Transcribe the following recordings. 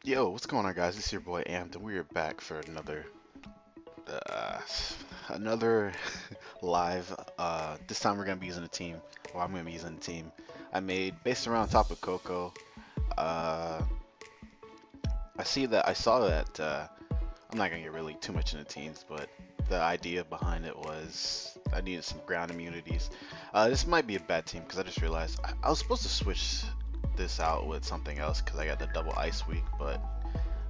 Yo, what's going on, guys? It's your boy Amped, and we are back for uh, another live. This time we're gonna be using a team, or I'm gonna be using a team I made based around Top of Coco. Uh, I saw that. I'm not gonna get really too much into teams, but the idea behind it was I needed some ground immunities. This might be a bad team because I just realized I was supposed to switch this out with something else because I got the double ice week, but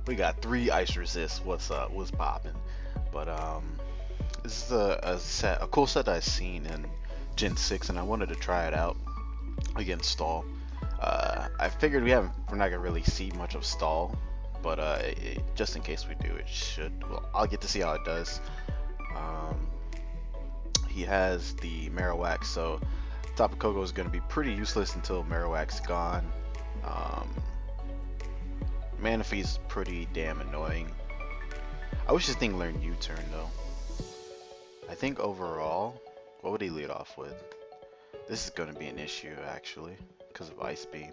we got three ice resists. What's up? What's popping? But this is a cool set that I've seen in Gen 6, and I wanted to try it out against Stall. I figured we're not gonna really see much of Stall, but just in case we do, it should. Well, I'll get to see how it does. Um, he has the Marowak, so Tapu Koko is gonna be pretty useless until Marowak's gone. Um, Manaphy's pretty damn annoying. I wish this thing learned U-turn though. I think overall, what would he lead off with? This is going to be an issue actually, because of Ice Beam.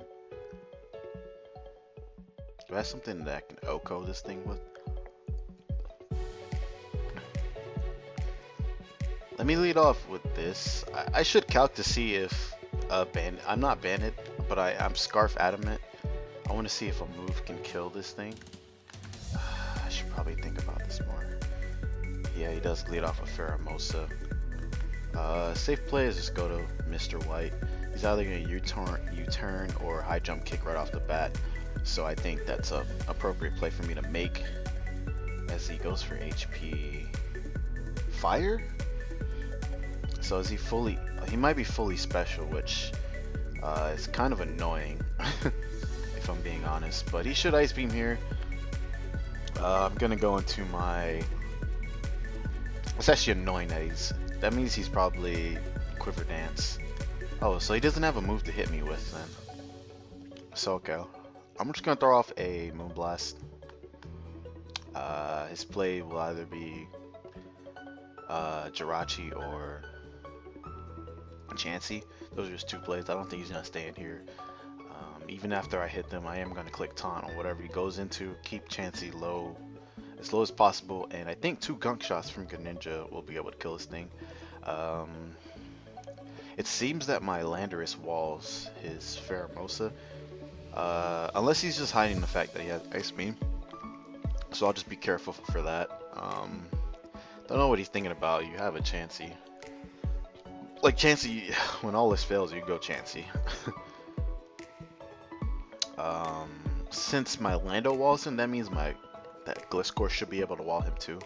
Do I have something that I can OHKO this thing with? Let me lead off with this. I should calc to see if I'm not Bandit, but I'm Scarf Adamant. I want to see if a move can kill this thing. I should probably think about this more. Yeah, he does lead off with Pheromosa. Safe play is just go to Mr. White. He's either going to U-turn or high jump kick right off the bat. So I think that's a appropriate play for me to make as he goes for HP Fire. So is he might be fully special, which is kind of annoying if I'm being honest, but he should Ice Beam here. I'm gonna go into my. It's actually annoying that means he's probably Quiver Dance. Oh, so he doesn't have a move to hit me with then. So okay, I'm just gonna throw off a Moonblast. His play will either be Jirachi or Chansey. Those are just two plays. I don't think he's gonna stay in here. Even after I hit them, I am gonna click taunt on whatever he goes into. Keep Chansey low, as low as possible, and I think two gunk shots from Greninja will be able to kill this thing. It seems that my Landorus walls his Pheromosa, unless he's just hiding the fact that he has Ice Beam. So I'll just be careful for that. Don't know what he's thinking about. You have a Chansey. Like Chansey, when all this fails, you go Chansey. Since my Lando walls him, that means that Gliscor should be able to wall him too.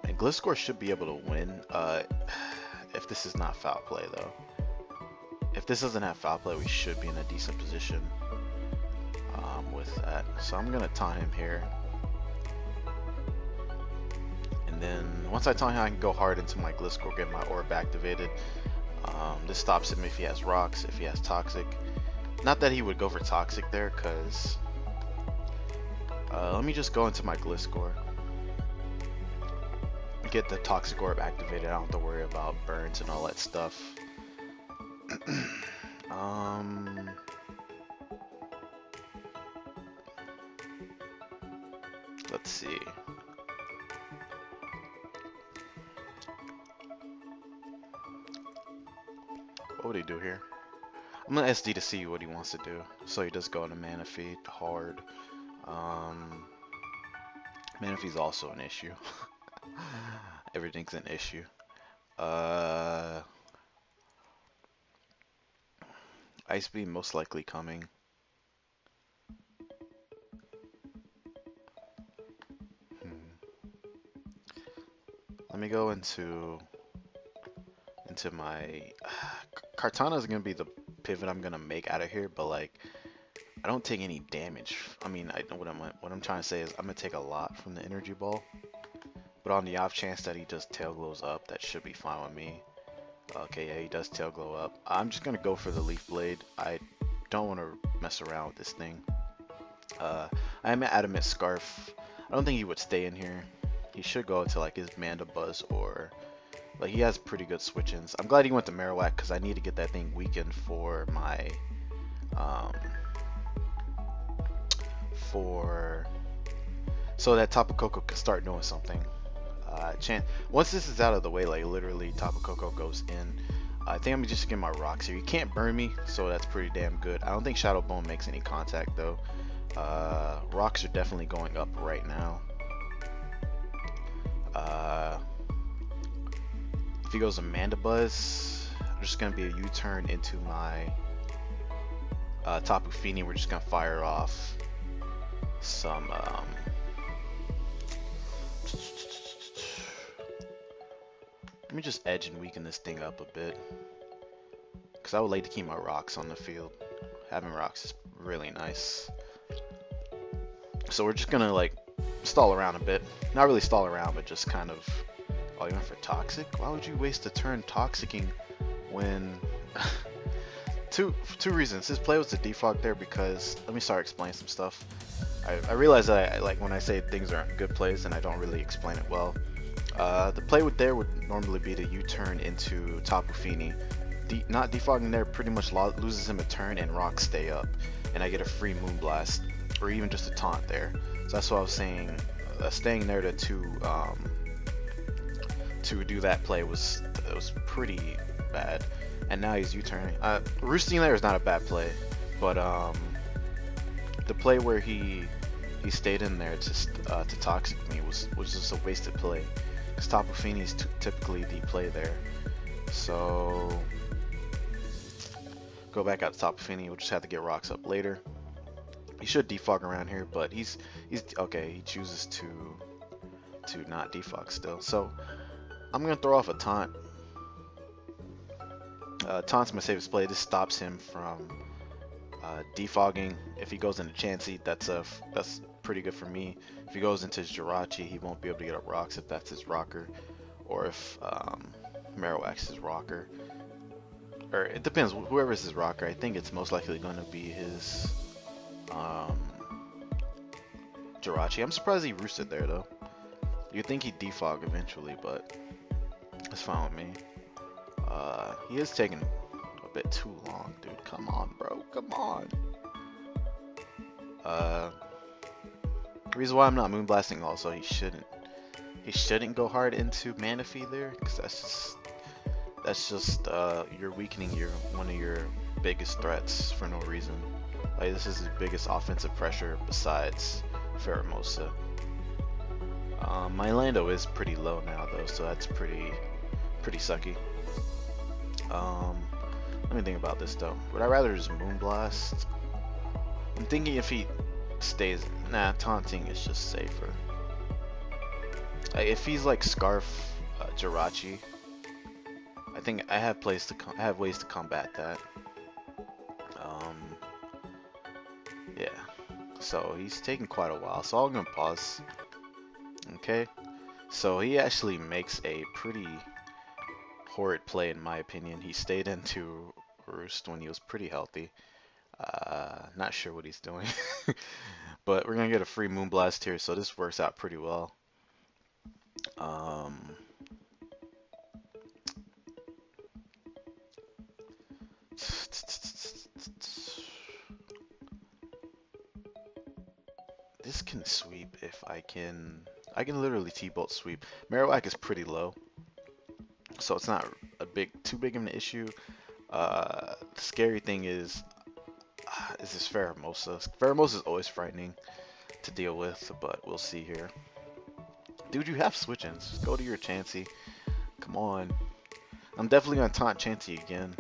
And Gliscor should be able to win, if this is not foul play though. If this doesn't have foul play, we should be in a decent position with that. So I'm gonna taunt him here. And then once I taunt him, I can go hard into my Gliscor, get my orb activated. This stops him if he has rocks, if he has toxic. Not that he would go for toxic there, because let me just go into my Gliscor. Get the toxic orb activated. I don't have to worry about burns and all that stuff. Let's see. What would he do here? I'm gonna SD to see what he wants to do. So he does go into Manaphy hard. Manaphy's also an issue. Everything's an issue. Ice Beam most likely coming. Let me go into my Kartana is gonna be the pivot I'm gonna make out of here, but like I don't take any damage. I mean, I know what I'm trying to say is I'm gonna take a lot from the energy ball, but on the off chance that he just tail glows up, that should be fine with me. Okay, yeah, he does tail glow up. I'm just gonna go for the leaf blade. I don't want to mess around with this thing. I am an adamant Scarf. I don't think he would stay in here. He should go into like his Mandibuzz, or like he has pretty good switch-ins. I'm glad he went to Marowak because I need to get that thing weakened for my for so that Tapu Koko can start doing something. Once this is out of the way, like literally Tapu Koko goes in. I think I'm just getting my rocks here. You can't burn me, so that's pretty damn good. I don't think Shadow Bone makes any contact though. Rocks are definitely going up right now. If he goes Amanda Buzz, I'm just gonna be a U-turn into my Tapu Fini. We're just gonna fire off some let me just edge and weaken this thing up a bit, because I would like to keep my rocks on the field. Having rocks is really nice. So we're just gonna like stall around a bit. Not really stall around, but just kind of. Oh, you went for Toxic? Why would you waste a turn Toxicking when... two reasons. His play was to defog there because... Let me start explaining some stuff. I realize that I like when I say things aren't good plays and I don't really explain it well. The play there would normally be to U-turn into Tapu Fini. Not defogging there pretty much loses him a turn and rocks stay up. And I get a free Moonblast. Or even just a taunt there. So that's what I was saying. Staying there to do that play was pretty bad. And now he's U-turning. Roosting there is not a bad play, but the play where he stayed in there to Toxic me was just a wasted play. Because Tapu Fini is typically the play there. So go back out to Tapu Fini. We'll just have to get rocks up later. He should defog around here, but he's okay. He chooses to not defog still. So I'm gonna throw off a taunt. Taunt's my safest play. This stops him from defogging. If he goes into Chansey, that's pretty good for me. If he goes into his Jirachi, he won't be able to get up rocks if that's his rocker, or if Marowak's his rocker. Or it depends. Whoever's his rocker, I think it's most likely going to be his Jirachi. I'm surprised he roosted there though. You'd think he'd defog eventually, but that's fine with me. He is taking a bit too long, dude. Come on, bro. Come on. The reason why I'm not Moonblasting also, he shouldn't go hard into Manaphy there, because that's just you're weakening one of your biggest threats for no reason. Like, this is his biggest offensive pressure besides Pheromosa. My Lando is pretty low now though, so that's pretty sucky. Let me think about this though. Would I rather just Moonblast? I'm thinking if he stays, nah, taunting is just safer. If he's like Scarf Jirachi, I think I have ways to combat that. Yeah. So he's taking quite a while, so I'm gonna pause. Okay. So he actually makes a pretty horrid play in my opinion. He stayed into Roost when he was pretty healthy. Not sure what he's doing. But we're gonna get a free Moonblast here, so this works out pretty well. This can sweep if I can literally T-Bolt sweep. Marowak is pretty low, so it's not too big of an issue. The scary thing is this Pheromosa. Pheromosa is always frightening to deal with, but we'll see here. Dude, you have switch-ins. Just go to your Chansey. Come on. I'm definitely gonna taunt Chansey again.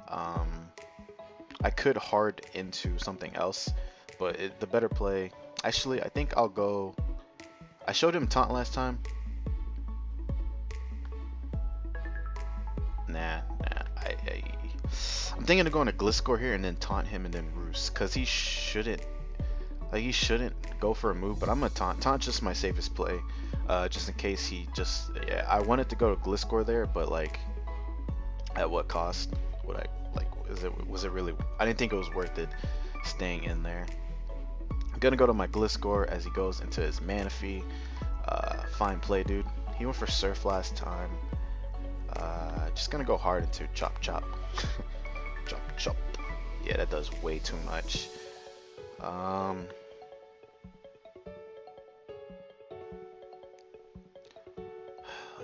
I could hard into something else, but the better play. Actually, I think I'll go. I showed him taunt last time. Nah. I'm thinking of going to Gliscor here and then taunt him and then Roost, cause he shouldn't go for a move. But I'm gonna taunt. Taunt's just my safest play, just in case he just. Yeah, I wanted to go to Gliscor there, but like, at what cost would I like? Was it really? I didn't think it was worth it staying in there. I'm gonna go to my Gliscor as he goes into his Manaphy. Fine play, dude. He went for Surf last time. Just gonna go hard into Chop Chop. Chop Chop. Yeah, that does way too much.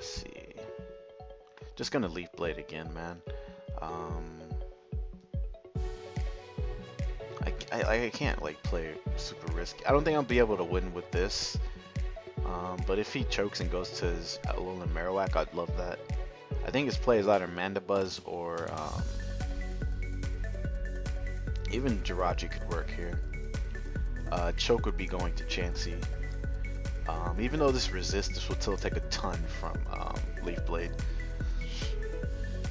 Let's see. Just gonna Leaf Blade again, man. Um, I can't like play super risky. I don't think I'll be able to win with this. But if he chokes and goes to his Alolan Marowak, I'd love that. I think his play is either Mandibuzz or even Jirachi could work here. Choke would be going to Chansey. Even though this resists, this will still take a ton from Leaf Blade.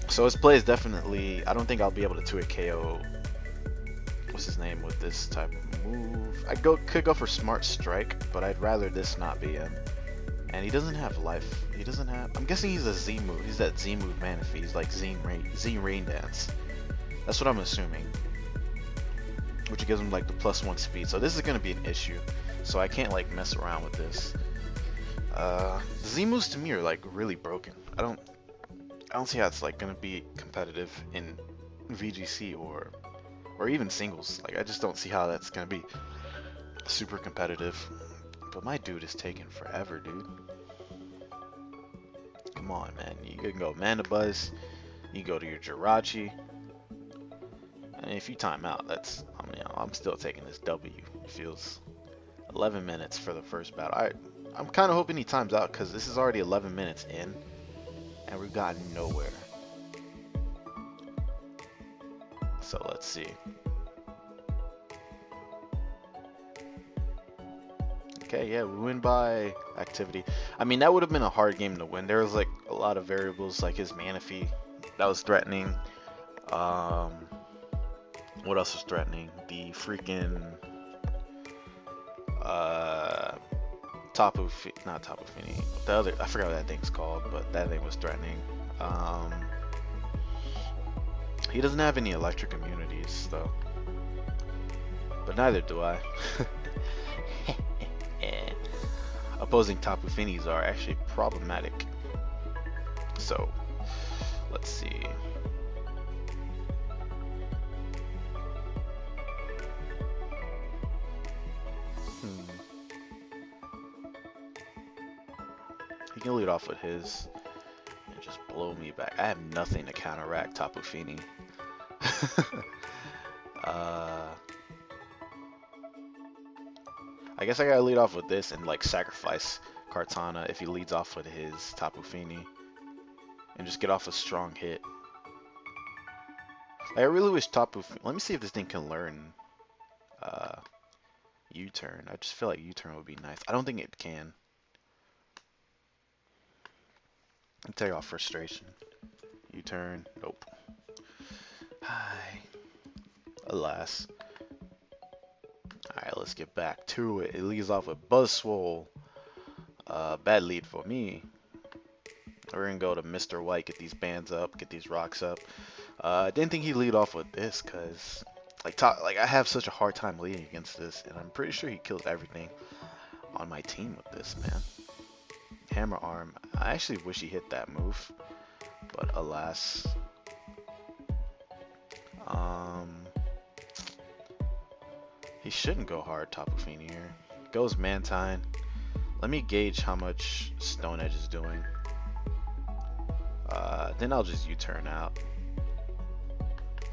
So his play is definitely, I don't think I'll be able to 2-hit KO, what's his name, with this type of move. Could go for Smart Strike, but I'd rather this not be him. And he doesn't have life. He doesn't have, I'm guessing he's a Z move. He's that Z move Manaphy. He's like Z Rain Dance. That's what I'm assuming. Which gives him like the +1 speed. So this is going to be an issue. So I can't like mess around with this. Z moves to me are like really broken. I don't see how it's like going to be competitive in VGC or even singles. Like I just don't see how that's going to be super competitive. But my dude is taking forever, dude. Come on, man. You can go Mandibuzz. You can go to your Jirachi. And if you time out, that's, I mean, I'm still taking this W. It feels 11 minutes for the first battle. I'm kind of hoping he times out because this is already 11 minutes in. And we've gotten nowhere. So let's see. Okay, yeah, we win by activity. I mean, that would have been a hard game to win. There was like a lot of variables, like his Manaphy that was threatening. What else was threatening? The freaking not Tapu Fini. The other, I forgot what that thing's called, but that thing was threatening. He doesn't have any electric immunities though, but neither do I. Opposing Tapu Finis are actually problematic. So let's see. He can lead off with his and just blow me back. I have nothing to counteract Tapu Fini. I guess I gotta lead off with this and like sacrifice Kartana if he leads off with his Tapu Fini and just get off a strong hit. Like, I really wish Tapu Fini, let me see if this thing can learn U-turn. I just feel like U-turn would be nice. I don't think it can. Let me take off frustration. U-turn, nope. Hi. Alas. Alright, let's get back to it. It leads off with Buzzswole. Bad lead for me. We're gonna go to Mr. White, get these bands up, get these rocks up. I didn't think he'd lead off with this because like I have such a hard time leading against this, and I'm pretty sure he kills everything on my team with this, man. Hammer Arm. I actually wish he hit that move, but alas. He shouldn't go hard Tapu Fini here. Goes Mantine. Let me gauge how much Stone Edge is doing. Then I'll just U-turn out.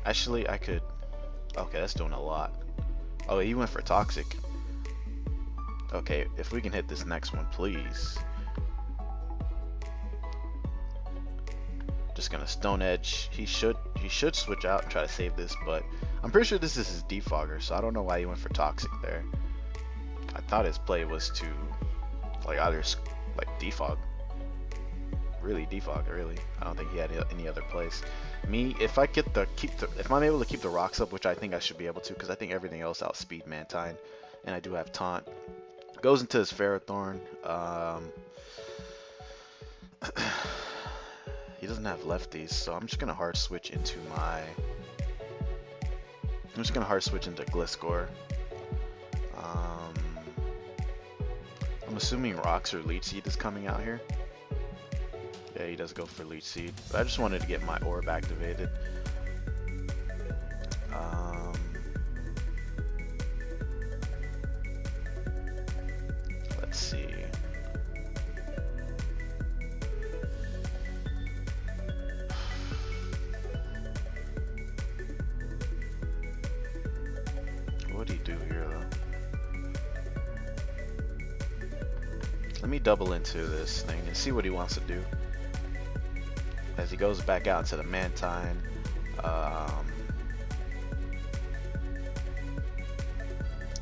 Actually, I could... Okay, that's doing a lot. Oh, he went for Toxic. Okay, if we can hit this next one, please. Just gonna Stone Edge. He should switch out and try to save this, but I'm pretty sure this is his defogger, so I don't know why he went for Toxic there. I thought his play was to like either like defog. Really defog, really. I don't think he had any other place. Me, if I get if I'm able to keep the rocks up, which I think I should be able to, because I think everything else outspeed Mantine, and I do have taunt. Goes into his Ferrothorn. He doesn't have lefties, so I'm just gonna hard switch into Gliscor. I'm assuming Rocks or Leech Seed is coming out here. Yeah, he does go for Leech Seed, but I just wanted to get my orb activated. Let's see. What'd he do here though? Let me double into this thing and see what he wants to do. As he goes back out to the Mantine.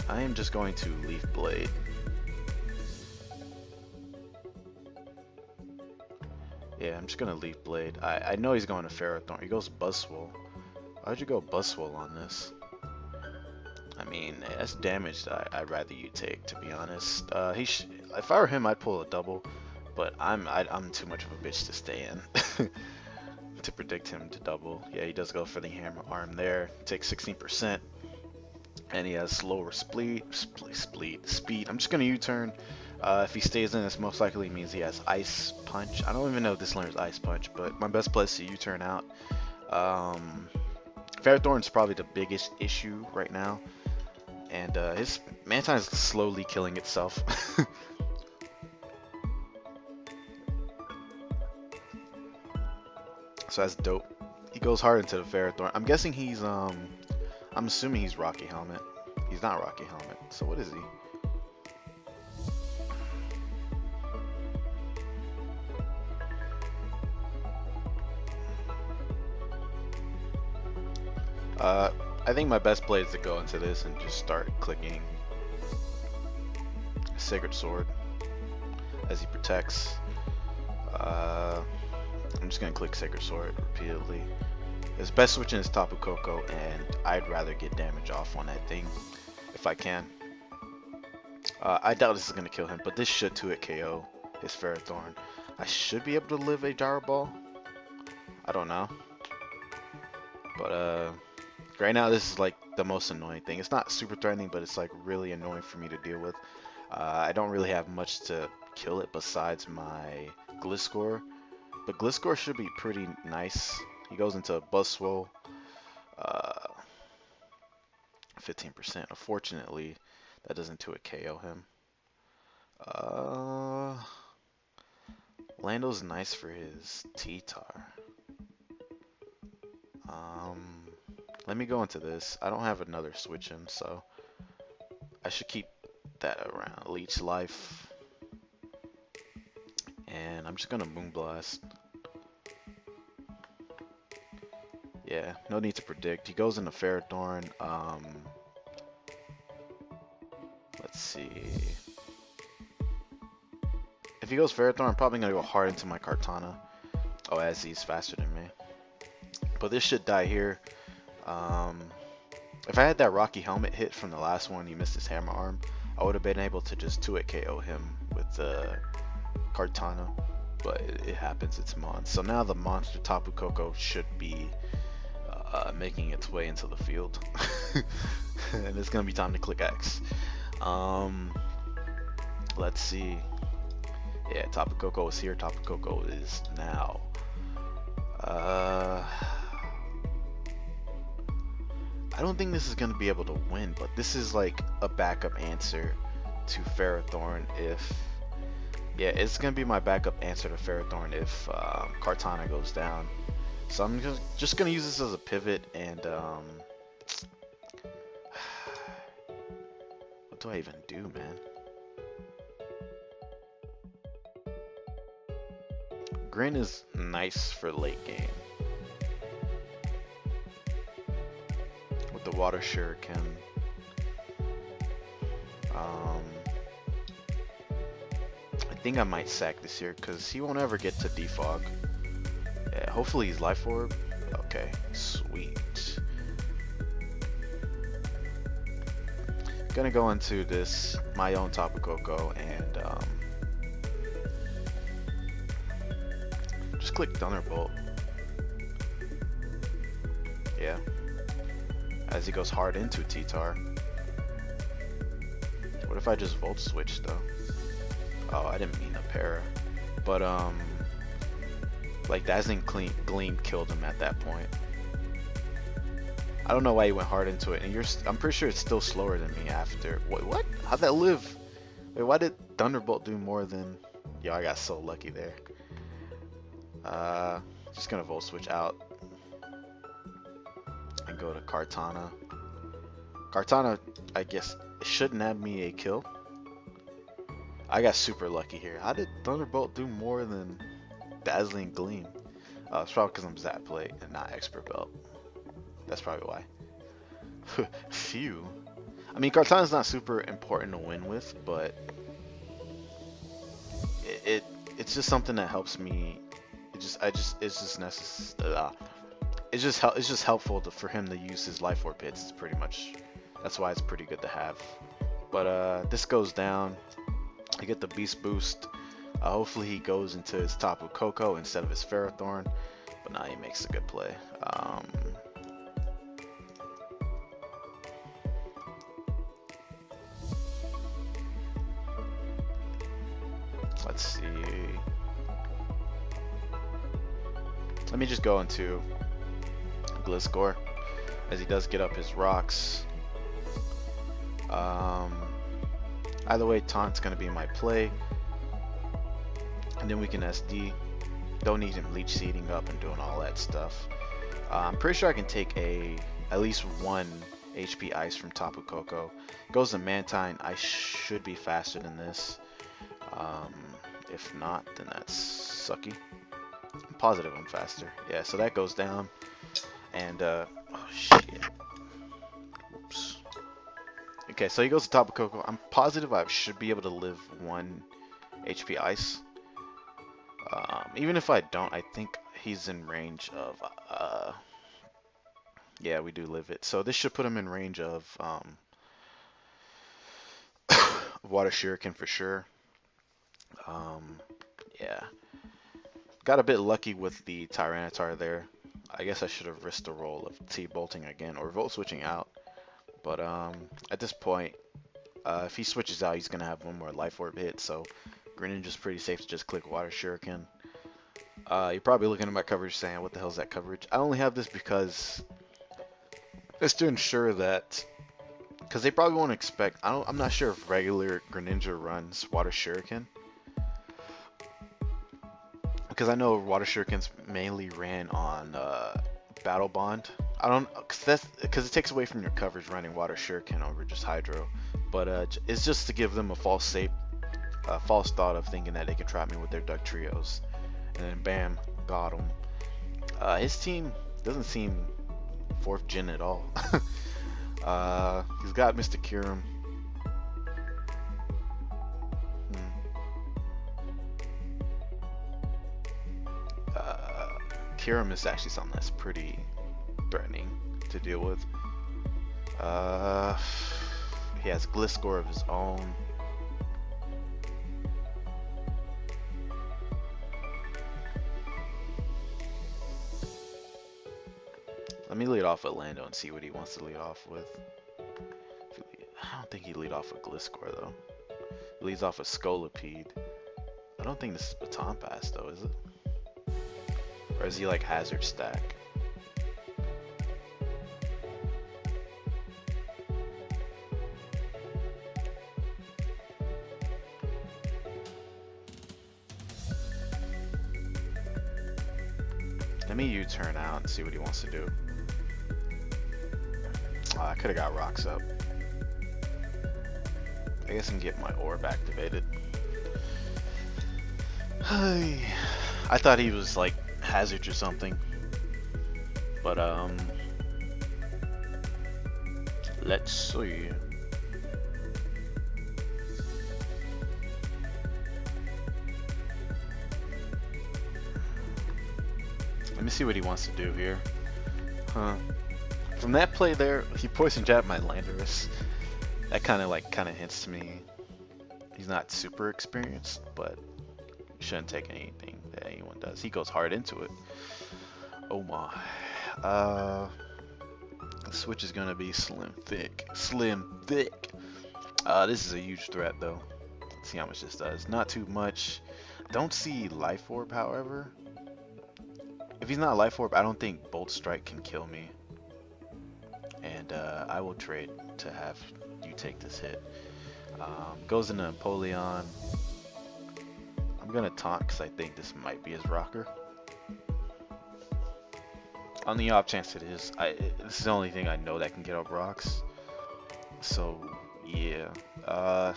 I am just going to Leaf Blade. Yeah, I'm just gonna Leaf Blade. I know he's going to Ferrothorn. He goes Buzzwole. Why'd you go Buzzwole on this? I mean, that's damage that I'd rather you take, to be honest. If I were him, I'd pull a double, but I'm too much of a bitch to stay in to predict him to double. Yeah, he does go for the hammer arm there. Takes 16%, and he has slower speed. I'm just gonna U-turn. If he stays in, this most likely means he has Ice Punch. I don't even know if this learns Ice Punch, but my best play is to U-turn out. Ferrothorn's probably the biggest issue right now. And his Mantine is slowly killing itself. So that's dope. He goes hard into the Ferrothorn. I'm guessing he's I'm assuming he's Rocky Helmet. He's not Rocky Helmet. So what is he? I think my best play is to go into this and just start clicking Sacred Sword as he protects. I'm just gonna click Sacred Sword repeatedly. His best switching is Tapu Koko, and I'd rather get damage off on that thing if I can. I doubt this is gonna kill him, but this should 2-hit KO his Ferrothorn. I should be able to live a Gyro Ball. I don't know, but right now this is like the most annoying thing. It's not super threatening, but it's like really annoying for me to deal with. I don't really have much to kill it besides my Gliscor, but Gliscor should be pretty nice. He goes into Buzzwole, 15%. Unfortunately, that doesn't 2-hit KO him. Lando's nice for his T-Tar. Let me go into this. I don't have another switch in, so I should keep that around. Leech Life. And I'm just gonna Moonblast. Yeah, no need to predict. He goes into Ferrothorn. Let's see. If he goes Ferrothorn, I'm probably gonna go hard into my Kartana. Oh, as he's faster than me. But this should die here. If I had that Rocky Helmet hit from the last one, he missed his Hammer Arm, I would have been able to just 2-hit KO him with the Kartana. But it happens, it's Mon. So now the monster Tapu Koko should be making its way into the field. And it's gonna be time to click X. Let's see. Yeah, Tapu Koko is here, Tapu Koko is now. I don't think this is going to be able to win, but this is like a backup answer to Ferrothorn if... Yeah, it's going to be my backup answer to Ferrothorn if Kartana goes down. So I'm just going to use this as a pivot and... what do I even do, man? Grin is nice for late game. The Water Shuriken. I think I might sack this here because he won't ever get to defog. Yeah, hopefully he's Life Orb. Okay, sweet. Gonna go into this my own Tapu Koko and just click Thunderbolt. Yeah. As he goes hard into T-Tar. What if I just Volt Switch though? Oh, I didn't mean a para. But like Dazzling Gleam killed him at that point. I don't know why he went hard into it, and I'm pretty sure it's still slower than me after. What? How'd that live? Wait, why did Thunderbolt do more than... Yo, I got so lucky there. Just gonna Volt Switch out. And go to Kartana. Cartana, I guess, shouldn't have me a kill. I got super lucky here. How did Thunderbolt do more than Dazzling Gleam? It's probably because I'm Zap Plate and not Expert Belt. That's probably why. Phew. I mean, Cartana's not super important to win with, but it's just something that helps me. It's just necessary. It's just helpful for him to use his life orb hits. It's pretty much, that's why it's pretty good to have. But this goes down. I get the beast boost. Hopefully he goes into his Tapu Koko instead of his Ferrothorn. But now he makes a good play. Let's see. Let me just go into Gliscor, as he does get up his rocks. Either way, Taunt's going to be my play. And then we can SD. Don't need him leech seeding up and doing all that stuff. I'm pretty sure I can take at least one HP ice from Tapu Koko. Goes to Mantine. I should be faster than this. If not, then that's sucky. I'm positive I'm faster. Yeah, so that goes down. And, oh shit. Oops. Okay, so he goes to Tapu Koko. I'm positive I should be able to live 1 HP ice. Even if I don't, I think he's in range of, yeah, we do live it. So this should put him in range of, Water Shuriken for sure. Yeah. Got a bit lucky with the Tyranitar there. I guess I should have risked the roll of T-bolting again or Volt switching out. But at this point, if he switches out, he's gonna have one more Life Orb hit. So Greninja's pretty safe to just click Water Shuriken. You're probably looking at my coverage saying, "What the hell is that coverage?" I only have this because just to ensure that, because they probably won't expect. I'm not sure if regular Greninja runs Water Shuriken. Because I know Water Shurikens mainly ran on Battle Bond. I don't, because it takes away from your coverage running Water Shuriken over just Hydro. But it's just to give them a false thought of thinking that they can trap me with their Duck Trios, and then bam, got him. His team doesn't seem 4th gen at all. He's got Mr. Kyurem. Kyurem is actually something that's pretty threatening to deal with. He has Gliscor of his own. Let me lead off with Lando and see what he wants to lead off with. I don't think he'd lead off with Gliscor though. He leads off with Scolipede. I don't think this is Baton Pass though, is it? Or is he like Hazard Stack? Let me U-turn out and see what he wants to do. I could have got rocks up. I guess I can get my orb activated. I thought he was like Hazard or something, but let's see. Let me see what he wants to do here. From that play there, he poison jabbed my Landorus. That kind of hints to me he's not super experienced, but shouldn't take anything that anyone does. He goes hard into it. Oh my. The switch is gonna be slim thick. Slim thick. This is a huge threat though. Let's see how much this does. Not too much. Don't see Life Orb, however. If he's not Life Orb, I don't think Bolt Strike can kill me. And I will trade to have you take this hit. Goes into Empoleon. I'm gonna taunt because I think this might be his rocker. On the off chance it is, this is the only thing I know that can get up rocks. So yeah, uh,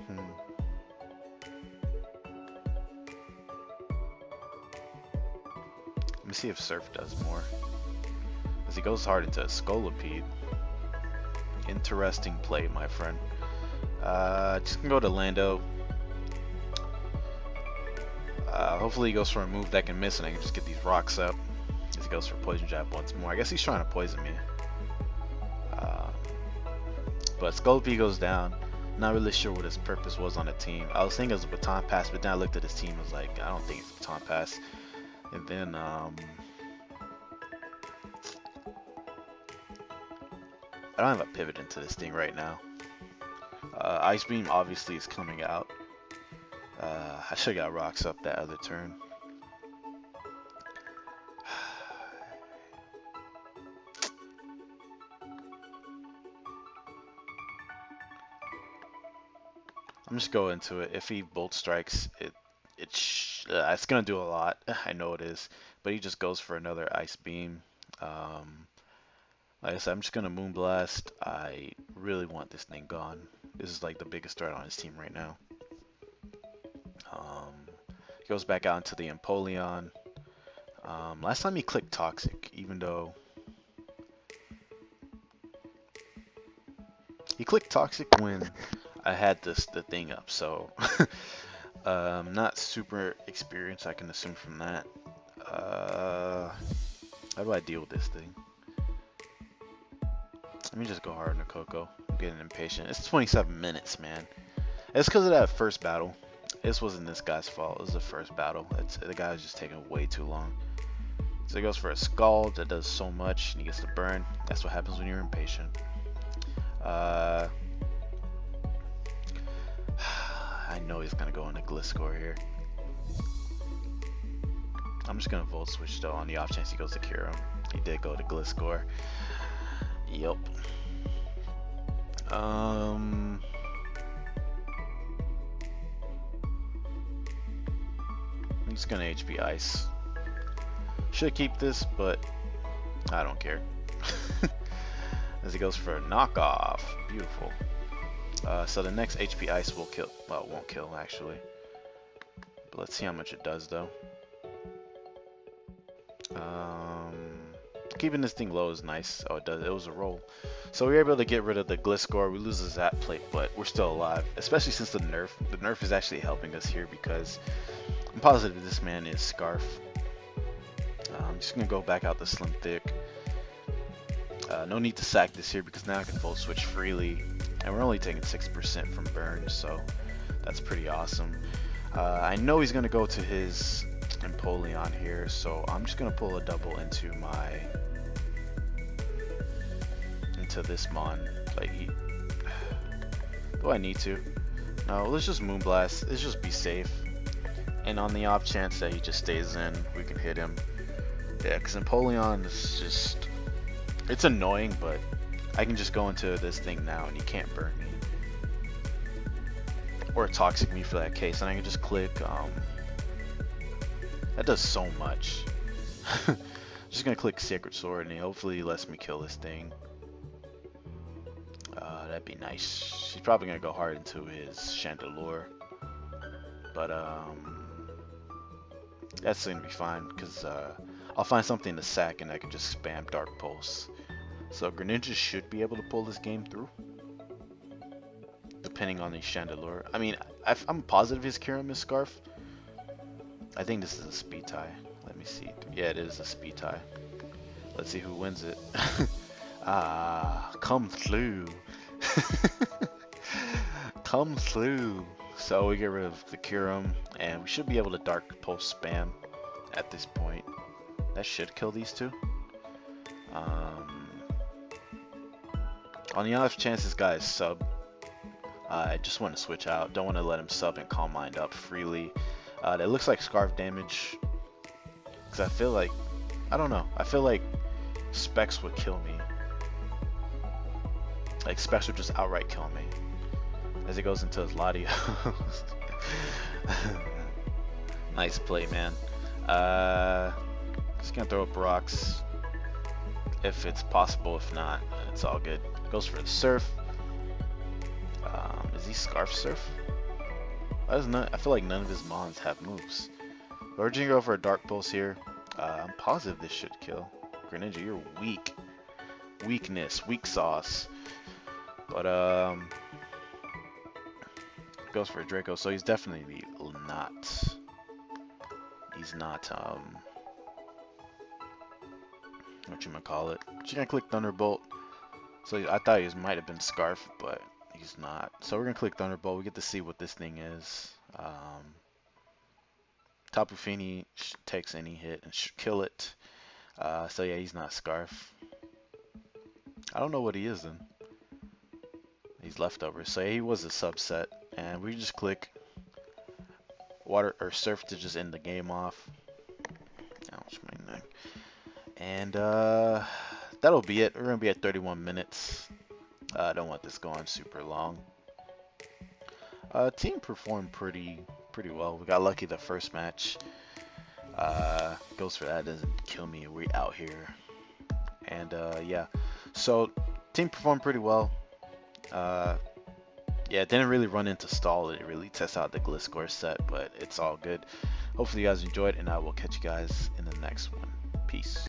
hmm. Let me see if Surf does more. As he goes hard into a Scolipede. Interesting play, my friend. Just gonna go to Lando. Hopefully he goes for a move that can miss and I can just get these rocks up. As he goes for Poison Jab once more. I guess he's trying to poison me. But Scolipede goes down. Not really sure what his purpose was on the team. I was thinking it was a baton pass, but then I looked at his team and was like, I don't think it's a baton pass. And then I don't have a pivot into this thing right now. Ice Beam obviously is coming out. I should have got rocks up that other turn. I'm just going into it. If he bolt strikes, it's gonna do a lot. I know it is, but he just goes for another Ice Beam. Like I said, I'm just gonna Moonblast. I really want this thing gone. This is like the biggest threat on his team right now. He goes back out into the Empoleon. Last time he clicked Toxic, even though he clicked Toxic when I had the thing up, so not super experienced, I can assume from that. How do I deal with this thing? Let me just go hard on the Coco. I'm getting impatient. It's 27 minutes, man. It's because of that first battle. This wasn't this guy's fault. It was the first battle. The guy was just taking way too long. So he goes for a Scald that does so much, and he gets to burn. That's what happens when you're impatient. I know he's gonna go into Gliscor here. I'm just gonna Volt Switch though on the off chance he goes to cure him. He did go to Gliscor. Yup. I'm just gonna HP Ice. Should keep this, but I don't care. As he goes for a knockoff. Beautiful. So the next HP Ice will kill. Well, it won't kill actually. But let's see how much it does though. Keeping this thing low is nice. Oh, it does. It was a roll. So we were able to get rid of the Gliscor. We lose the Zap Plate, but we're still alive. Especially since the nerf. The nerf is actually helping us here because I'm positive this man is Scarf. I'm just gonna go back out the Slim Thick. No need to sack this here because now I can Volt Switch freely. And we're only taking 6% from burn, so that's pretty awesome. I know he's going to go to his Empoleon here, so I'm just going to pull a double into this Mon. Like, do I need to? No, let's just Moonblast. Let's just be safe. And on the off chance that he just stays in, we can hit him. Yeah, because Empoleon is just... It's annoying, but I can just go into this thing now and he can't burn me. Or Toxic me for that case, and I can just click. That does so much. Just gonna click Sacred Sword and hopefully he lets me kill this thing. That'd be nice. He's probably gonna go hard into his Chandelure. But that's gonna be fine because I'll find something to sack and I can just spam Dark Pulse. So Greninja should be able to pull this game through, depending on the Chandelure. I mean, I'm positive his Kyurem is Scarf. I think this is a speed tie. Let me see. Yeah, it is a speed tie. Let's see who wins it. Come through. Come through. So we get rid of the Kyurem, and we should be able to Dark Pulse spam at this point. That should kill these two. On the off chance this guy is sub, I just want to switch out. Don't want to let him sub and Calm Mind up freely. It looks like Scarf damage. Because I feel like, I don't know. I feel like Specs would kill me. Like Specs would just outright kill me. As he goes into his Latios. Nice play, man. Just gonna throw up rocks if it's possible. If not, it's all good. Goes for the surf. Is he scarf surf? I feel like none of his mons have moves. We're gonna go for a dark pulse here. I'm positive this should kill. Greninja, you're weak. Weakness, weak sauce. But goes for a Draco, so he's definitely not. He's not what you gonna call it? She's gonna click Thunderbolt. So I thought he might have been Scarf, but he's not. So we're gonna click Thunderbolt. We get to see what this thing is. Tapu Fini takes any hit and kill it. So yeah, he's not Scarf. I don't know what he is then. He's leftovers. So yeah, he was a subset, and we just click Water or Surf to just end the game off. Ouch, my neck. And that'll be it. We're gonna be at 31 minutes. I don't want this going super long. Team performed pretty well. We got lucky the first match. Goes for that. Doesn't kill me. We out here. And yeah. So team performed pretty well. Yeah, it didn't really run into stall. It really tests out the Gliscor set, but it's all good. Hopefully you guys enjoyed, and I will catch you guys in the next one. Peace.